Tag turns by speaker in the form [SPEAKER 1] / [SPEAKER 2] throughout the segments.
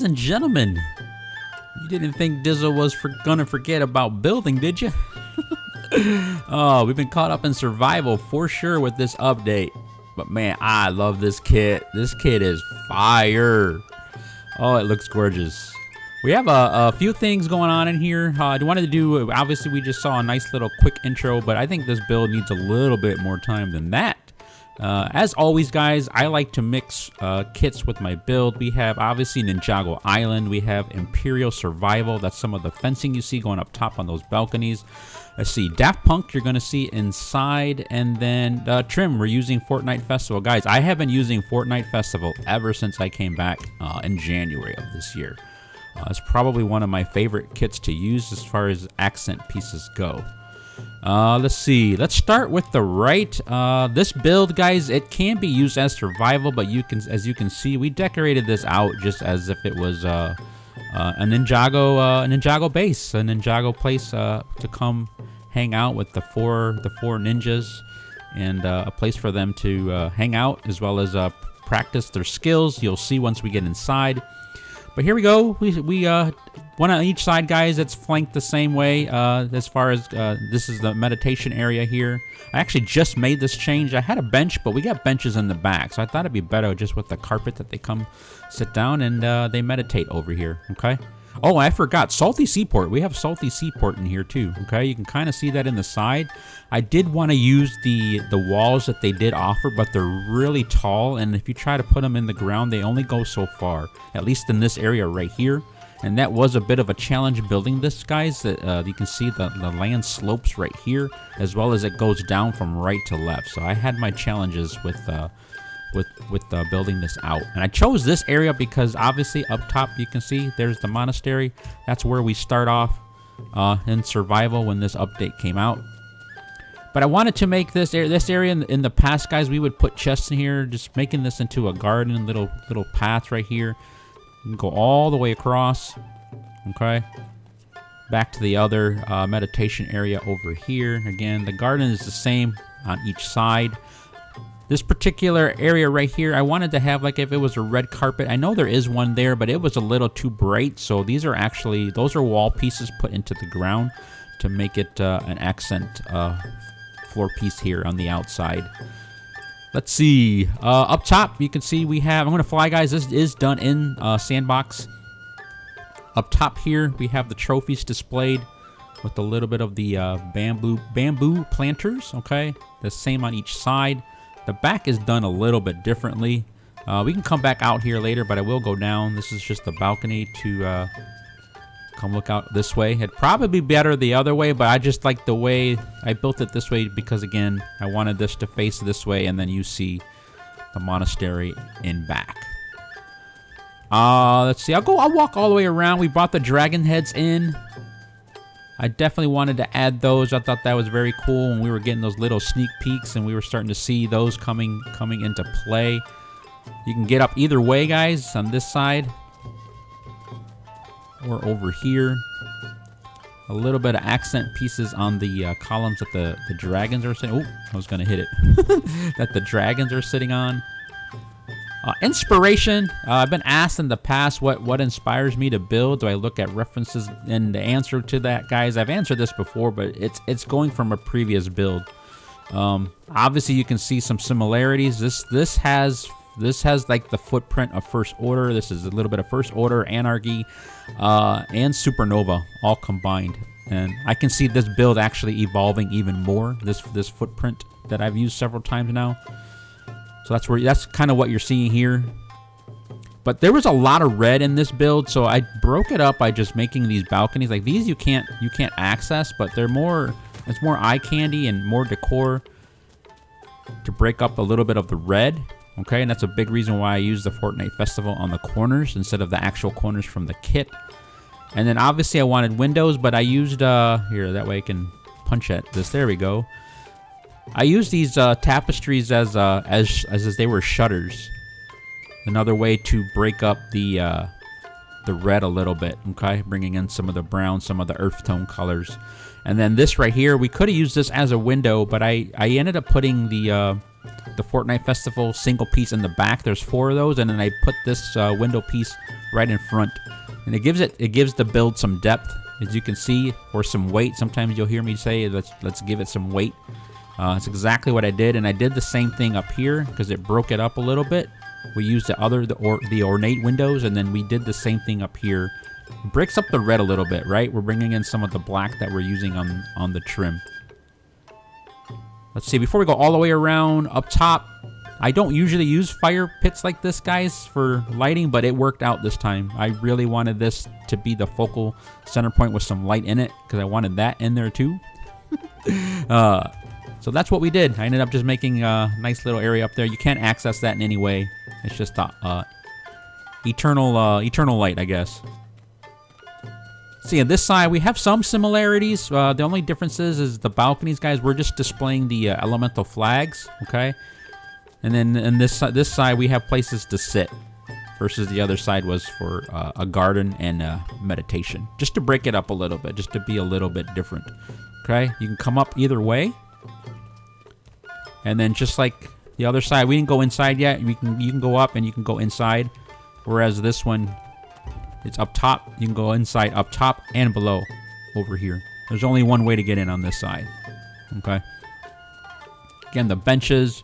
[SPEAKER 1] and gentlemen, you didn't think Dizzle was gonna forget about building, did you? Oh, we've been caught up in survival for sure with this update. But man, I love this kit. This kit is fire. Oh, it looks gorgeous. We have a few things going on in here. I wanted to do, obviously we just saw a nice little quick intro, but I think this build needs a little bit more time than that. As always, guys, I like to mix kits with my build. We have obviously Ninjago Island. We have Imperial Survival. That's some of the fencing you see going up top on those balconies. Let's see, Daft Punk, you're going to see inside. And then Trim, we're using Fortnite Festival. Guys, I have been using Fortnite Festival ever since I came back in January of this year. It's probably one of my favorite kits to use as far as accent pieces go. Let's see. Let's start with the right. This build, guys, it can be used as survival, but as you can see, we decorated this out just as if it was a Ninjago base, a Ninjago place to come hang out with the four ninjas, and a place for them to hang out as well as practice their skills. You'll see once we get inside. But here we go. We one on each side, guys. It's flanked the same way as far as this is the meditation area here. I actually just made this change. I had a bench, but we got benches in the back, so I thought it'd be better just with the carpet that they come sit down and they meditate over here. Okay. Oh, I forgot Salty Seaport. We have Salty Seaport in here too. Okay, you can kind of see that in the side. I did want to use the walls that they did offer, but they're really tall, and if you try to put them in the ground, they only go so far. At least in this area right here. And that was a bit of a challenge building this, guys. That you can see the land slopes right here, as well as it goes down from right to left. So I had my challenges with building this out. And I chose this area because obviously up top you can see there's the monastery. That's where we start off in survival when this update came out. But I wanted to make this area in the past, guys, we would put chests in here, just making this into a garden, little path right here. You can go all the way across, okay? Back to the other meditation area over here. Again, the garden is the same on each side. This particular area right here, I wanted to have like if it was a red carpet. I know there is one there, but it was a little too bright. So these are actually, those are wall pieces put into the ground to make it an accent floor piece here on the outside. Let's see. Up top, you can see we have, I'm going to fly, guys. This is done in Sandbox. Up top here, we have the trophies displayed with a little bit of the bamboo planters, okay? The same on each side. The back is done a little bit differently. We can come back out here later, but I will go down. This is just the balcony to come look out this way. It'd probably be better the other way, but I just like the way I built it this way because, again, I wanted this to face this way, and then you see the monastery in back. Let's see. I'll walk all the way around. We brought the dragon heads in. I definitely wanted to add those. I thought that was very cool when we were getting those little sneak peeks and we were starting to see those coming into play. You can get up either way, guys, on this side or over here. A little bit of accent pieces on the columns that the dragons are sitting. Oh, I was going to hit it. That the dragons are sitting on. Inspiration. I've been asked in the past what inspires me to build. Do I look at references? And the answer to that, guys, I've answered this before, but it's going from a previous build. Obviously, you can see some similarities. This has like the footprint of First Order. This is a little bit of First Order, Anarchy, and Supernova all combined. And I can see this build actually evolving even more. This footprint that I've used several times now. So that's kind of what you're seeing here. But there was a lot of red in this build, so I broke it up by just making these balconies. Like these you can't access, but it's more eye candy and more decor to break up a little bit of the red. Okay, and that's a big reason why I use the Fortnite Festival on the corners instead of the actual corners from the kit. And then obviously I wanted windows, but I used here, that way I can punch at this. There we go. I used these tapestries as they were shutters. Another way to break up the red a little bit, okay? Bringing in some of the brown, some of the earth tone colors. And then this right here, we could have used this as a window, but I ended up putting the Fortnite Festival single piece in the back. There's 4 of those, and then I put this window piece right in front, and it gives the build some depth, as you can see, or some weight. Sometimes you'll hear me say, let's give it some weight. It's exactly what I did, and I did the same thing up here because it broke it up a little bit. We used the ornate windows, and then we did the same thing up here. It breaks up the red a little bit, right? We're bringing in some of the black that we're using on the trim. Let's see, before we go all the way around up top, I don't usually use fire pits like this, guys, for lighting, but it worked out this time. I really wanted this to be the focal center point with some light in it because I wanted that in there too. So that's what we did. I ended up just making a nice little area up there. You can't access that in any way. It's just eternal light, I guess. See, on this side, we have some similarities. The only differences is the balconies, guys. We're just displaying the elemental flags, okay? And then in this side, we have places to sit, versus the other side was for a garden and meditation. Just to break it up a little bit, just to be a little bit different, okay? You can come up either way. And then just like the other side, we didn't go inside yet. You can go up and you can go inside, whereas this one, it's up top. You can go inside, up top, and below over here. There's only one way to get in on this side. Okay. Again, the benches.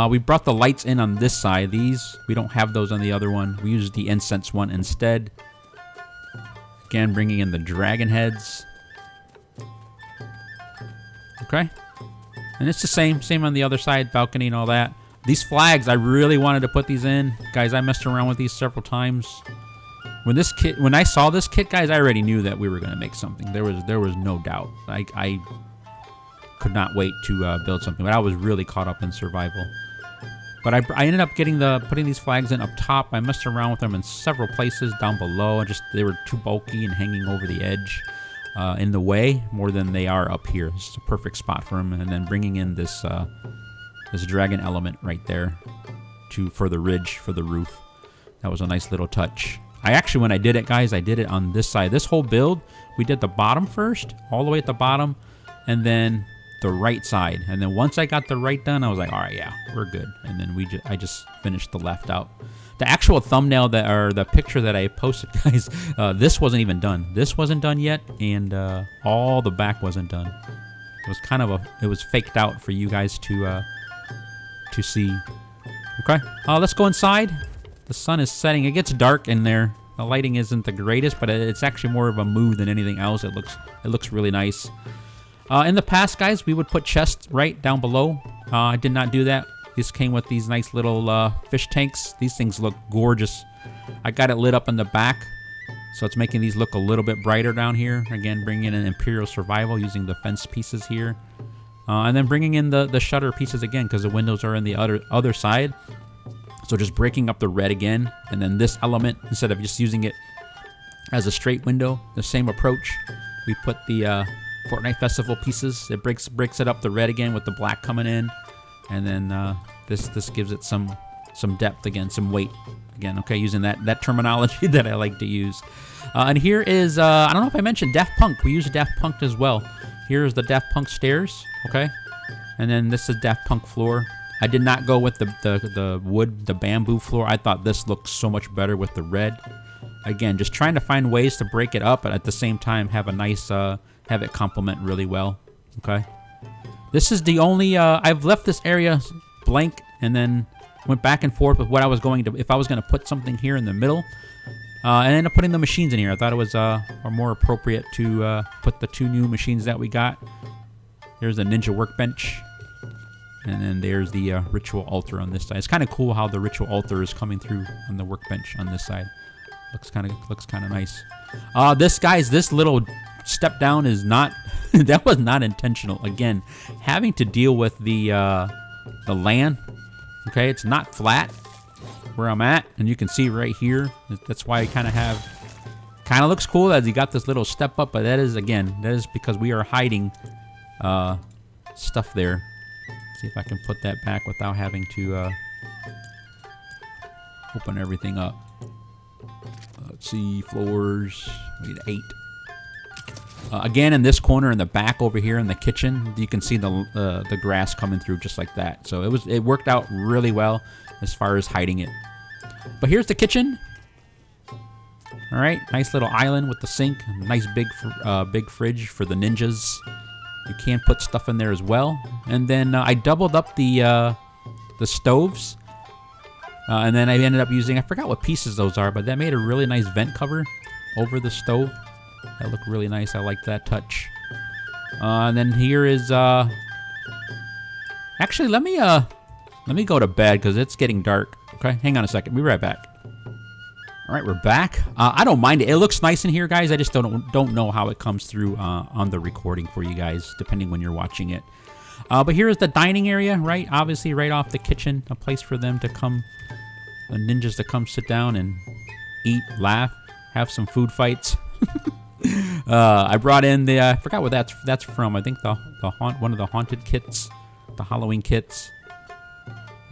[SPEAKER 1] We brought the lights in on this side. These, we don't have those on the other one. We used the incense one instead. Again, bringing in the dragon heads. Okay. And it's the same on the other side, balcony and all that. These flags, I really wanted to put these in. Guys, I messed around with these several times. When I saw this kit, guys, I already knew that we were going to make something. There was no doubt. I could not wait to build something, but I was really caught up in survival. But I ended up putting these flags in up top. I messed around with them in several places down below, and they were too bulky and hanging over the edge, in the way more than they are up here. This is a perfect spot for them. And then bringing in this dragon element right there for the ridge for the roof. That was a nice little touch. When I did it, guys, I did it on this side. This whole build, we did the bottom first, all the way at the bottom, and then the right side. And then once I got the right done, I was like, all right, yeah, we're good. And then I just finished the left out. The actual thumbnail or the picture that I posted, guys, this wasn't even done. This wasn't done yet, and all the back wasn't done. It was it was faked out for you guys to see. Okay, let's go inside. The sun is setting. It gets dark in there. The lighting isn't the greatest, but it's actually more of a mood than anything else. It looks really nice. In the past, guys, we would put chests right down below. I did not do that. This came with these nice little fish tanks. These things look gorgeous. I got it lit up in the back, so it's making these look a little bit brighter down here. Again, bringing in an Imperial Survival using the fence pieces here. And then bringing in the shutter pieces again, because the windows are in the other side. So just breaking up the red again, and then this element, instead of just using it as a straight window, the same approach. We put the Fortnite Festival pieces. It breaks it up the red again with the black coming in, and then this gives it some depth again, some weight again. Okay, using that terminology that I like to use. And here is I don't know if I mentioned Daft Punk. We use Daft Punk as well. Here's the Daft Punk stairs. Okay, and then this is Daft Punk floor. I did not go with the wood, the bamboo floor. I thought this looked so much better with the red. Again, just trying to find ways to break it up, but at the same time have a nice, have it complement really well. Okay. This is the only, I've left this area blank and then went back and forth with what I was going to, if I was going to put something here in the middle. And ended up putting the machines in here. I thought it was more appropriate to put the 2 new machines that we got. There's a ninja workbench. And then there's the ritual altar on this side. It's kind of cool how the ritual altar is coming through on the workbench on this side. Looks kind of nice. This little step down is not that was not intentional. Again, having to deal with the land. Okay, it's not flat where I'm at, and you can see right here. That's why I kind of looks cool as you got this little step up, but that is because we are hiding stuff there. See if I can put that back without having to open everything up. Let's see, floors. We need 8. Again, in this corner in the back over here in the kitchen, you can see the grass coming through just like that. So it worked out really well as far as hiding it. But here's the kitchen. All right, nice little island with the sink, nice big fridge for the ninjas. You can put stuff in there as well. And then I doubled up the stoves. And then I ended up using, I forgot what pieces those are, but that made a really nice vent cover over the stove. That looked really nice. I like that touch. And then here is, actually, let me go to bed because it's getting dark. Okay, hang on a second. We'll be right back. All right, we're back. I don't mind it. It looks nice in here, guys. I just don't know how it comes through on the recording for you guys, depending when you're watching it. But here is the dining area, right? Obviously, right off the kitchen, a place for them to come, the ninjas to come sit down and eat, laugh, have some food fights. I brought in the I forgot what that's from. I think one of the haunted kits, the Halloween kits.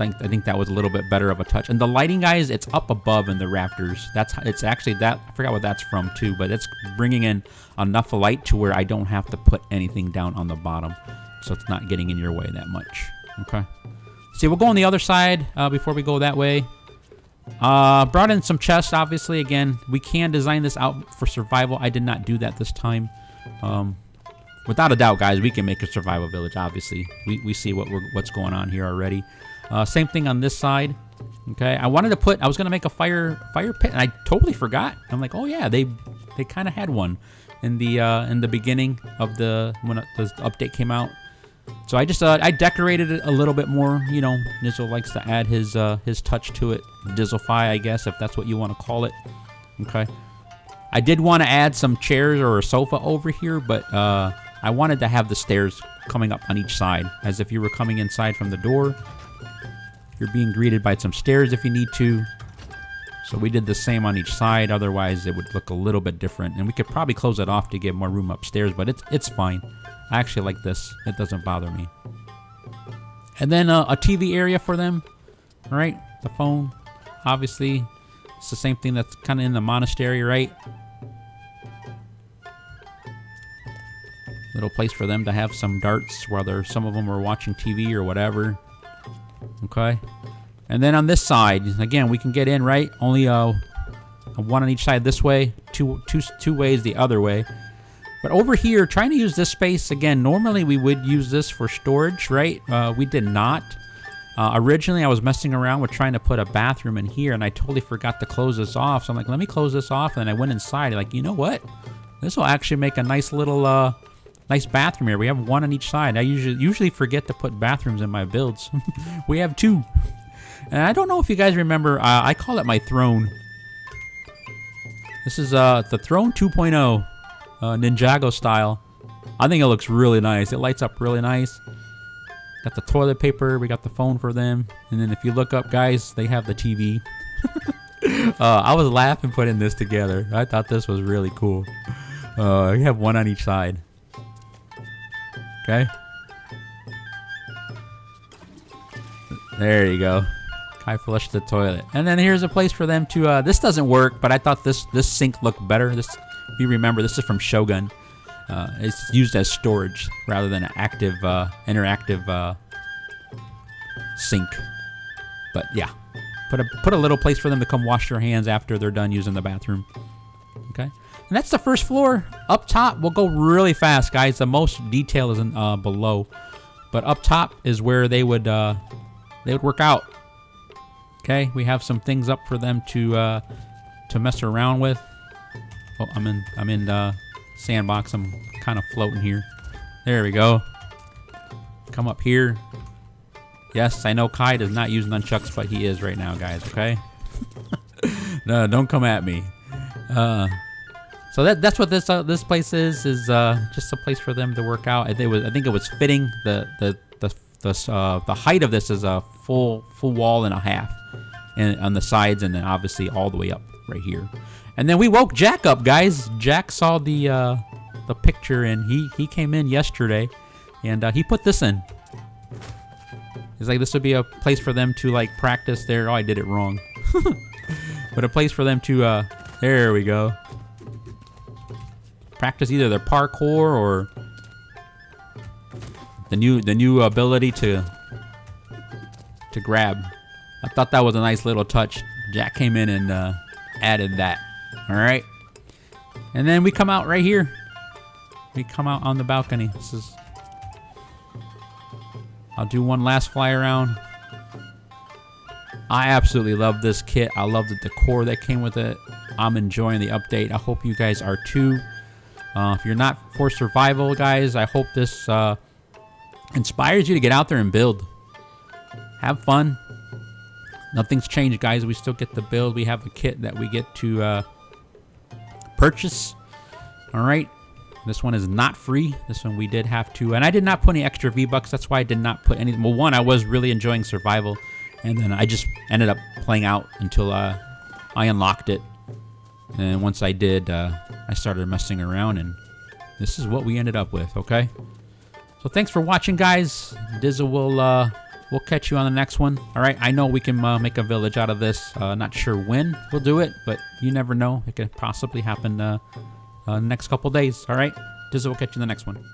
[SPEAKER 1] I think that was a little bit better of a touch. And the lighting, guys, it's up above in the rafters. It's actually that. I forgot what that's from too, but it's bringing in enough light to where I don't have to put anything down on the bottom, so it's not getting in your way that much. Okay. See, we'll go on the other side before we go that way. Brought in some chests, obviously. Again, we can design this out for survival. I did not do that this time. Without a doubt, guys, we can make a survival village, obviously. We see what's going on here already. Same thing on this side. Okay, I was going to make a fire pit, and I totally forgot. I'm like, oh yeah, they kind of had one in the beginning of when the update came out. So I just I decorated it a little bit more. You know, Nizzle likes to add his touch to it. Dizzlefy, I guess, if that's what you want to call it. Okay. I did want to add some chairs or a sofa over here, but I wanted to have the stairs coming up on each side, as if you were coming inside from the door. You're being greeted by some stairs if you need to. So we did the same on each side. Otherwise, it would look a little bit different, and we could probably close it off to get more room upstairs. But it's fine. I actually like this. It doesn't bother me. And then a TV area for them. All right, the phone. Obviously, it's the same thing that's kind of in the monastery, right? Little place for them to have some darts, whether some of them are watching TV or whatever. Okay. And then on this side, again, we can get in, right? Only one on each side this way, two ways the other way. But over here, trying to use this space, again, normally we would use this for storage, right? We did not. Originally, I was messing around with trying to put a bathroom in here, and I totally forgot to close this off. So I'm like, let me close this off, and then I went inside. Like, you know what? This will actually make a nice little, nice bathroom here. We have one on each side. I usually forget to put bathrooms in my builds. We have two. And I don't know if you guys remember, I call it my throne. This is the Throne 2.0. Ninjago style. I think it looks really nice. It lights up really nice. Got the toilet paper. We got the phone for them. And then if you look up, guys, they have the TV. I was laughing putting this together. I thought this was really cool. We have one on each side. Okay. There you go. Kai flushed the toilet. And then here's a place for them to, this doesn't work, but I thought this sink looked better. This, if you remember, this is from Shogun. It's used as storage rather than an active, interactive sink. But yeah, put a little place for them to come wash their hands after they're done using the bathroom. Okay, and that's the first floor. Up top, we'll go really fast, guys. The most detail is in, below, but up top is where they would work out. Okay, we have some things up for them to mess around with. Oh, I'm in the sandbox. I'm kind of floating here. There we go. Come up here. Yes, I know Kai does not use nunchucks, but he is right now, guys. Okay. No, don't come at me. So that's what this place is just a place for them to work out. I think it was fitting. The height of this is a full wall and a half, and on the sides, and then obviously all the way up right here. And then we woke Jack up, guys. Jack saw the picture, and he came in yesterday, and he put this in. He's like, this would be a place for them to like practice their. Oh, I did it wrong. But a place for them to. There we go. practice either their parkour or the new ability to grab. I thought that was a nice little touch. Jack came in and added that. All right, and then we come out right here. We come out on the balcony. I'll do one last fly around. I absolutely love this kit. I love the decor that came with it. I'm enjoying the update. I hope you guys are too. If you're not for survival, guys, I hope this inspires you to get out there and build. Have fun. Nothing's changed, guys. We still get the build. We have a kit that we get to purchase. All right. This one is not free. This one we did have to, and I did not put any extra V-Bucks. That's why I did not put any. Well, one, I was really enjoying survival, and then I just ended up playing out until I unlocked it. And once I did, I started messing around, and this is what we ended up with. Okay. So thanks for watching, guys. Dizzle will catch you on the next one. All right. I know we can make a village out of this. Not sure when we'll do it, but you never know. It could possibly happen. Next couple days. All right. Dizzle will catch you in the next one.